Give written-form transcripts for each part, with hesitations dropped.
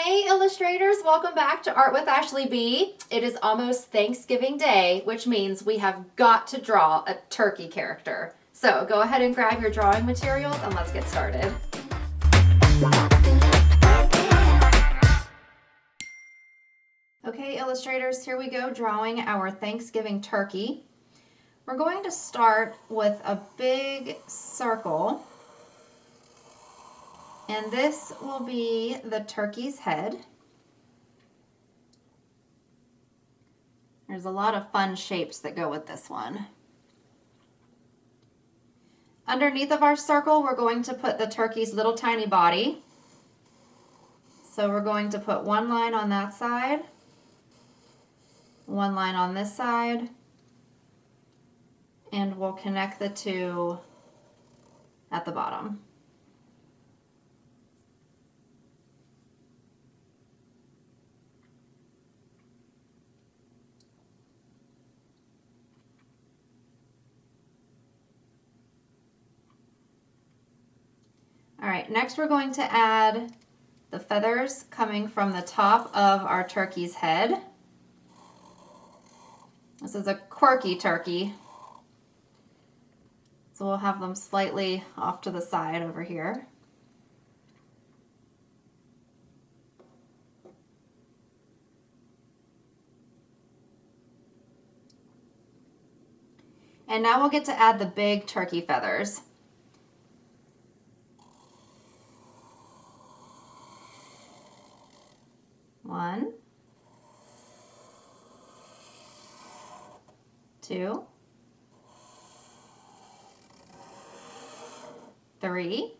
Hey illustrators, welcome back to Art with Ashley B. It is almost Thanksgiving Day, which means we have got to draw a turkey character. So go ahead and grab your drawing materials and let's get started. Okay illustrators, here we go drawing our Thanksgiving turkey. We're going to start with a big circle. And this will be the turkey's head. There's a lot of fun shapes that go with this one. Underneath of our circle, we're going to put the turkey's little tiny body. So we're going to put one line on that side, one line on this side, and we'll connect the two at the bottom. All right, next we're going to add the feathers coming from the top of our turkey's head. This is a quirky turkey, so we'll have them slightly off to the side over here. And now we'll get to add the big turkey feathers. One, two, three,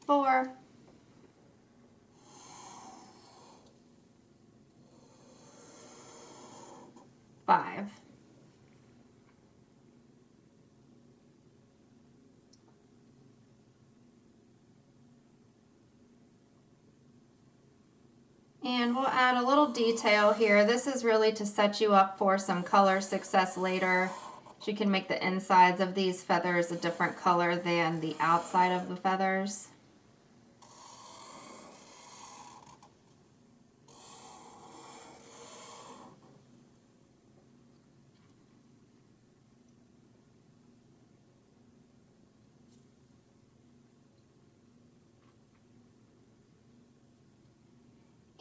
four, five. And we'll add a little detail here. This is really to set you up for some color success later. You can make the insides of these feathers a different color than the outside of the feathers.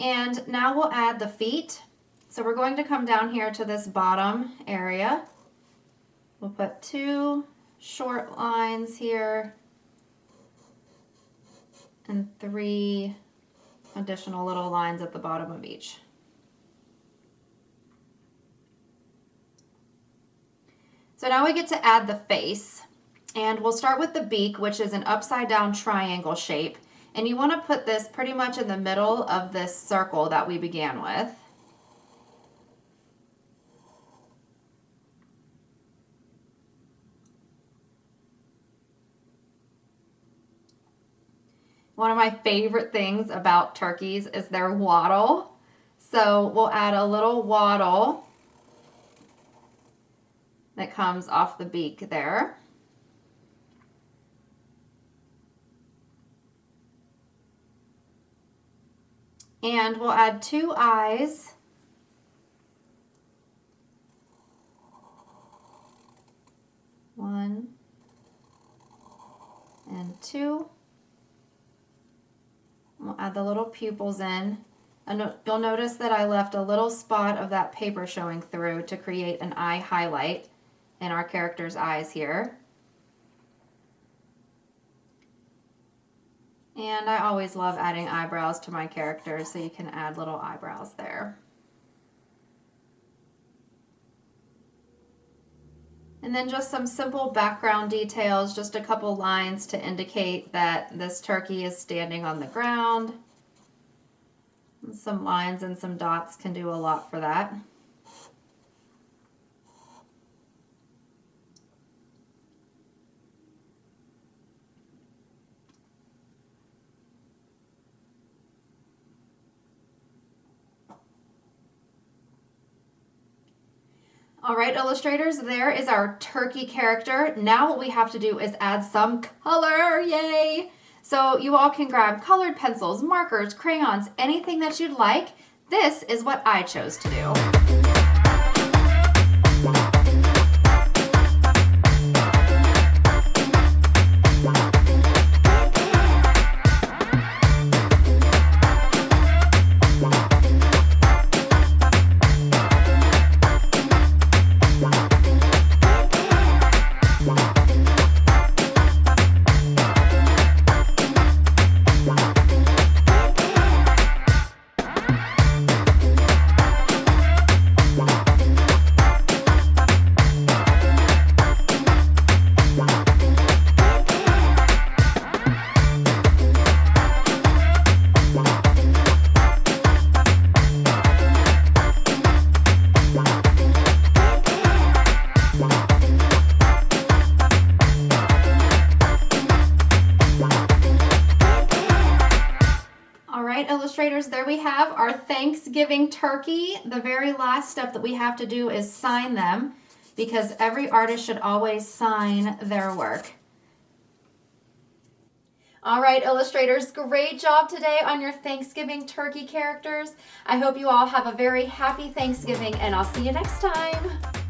And now we'll add the feet. So we're going to come down here to this bottom area. We'll put two short lines here and three additional little lines at the bottom of each. So now we get to add the face, and we'll start with the beak, which is an upside down triangle shape. And you want to put this pretty much in the middle of this circle that we began with. One of my favorite things about turkeys is their waddle. So we'll add a little waddle that comes off the beak there. And we'll add two eyes. One and two. We'll add the little pupils in. And you'll notice that I left a little spot of that paper showing through to create an eye highlight in our character's eyes here. And I always love adding eyebrows to my characters, so you can add little eyebrows there. And then just some simple background details, just a couple lines to indicate that this turkey is standing on the ground. And some lines and some dots can do a lot for that. All right, illustrators, there is our turkey character. Now what we have to do is add some color, yay! So you all can grab colored pencils, markers, crayons, anything that you'd like. This is what I chose to do. Illustrators, there we have our Thanksgiving turkey. The very last step that we have to do is sign them, because every artist should always sign their work. All right, illustrators, great job today on your Thanksgiving turkey characters. I hope you all have a very happy Thanksgiving, and I'll see you next time.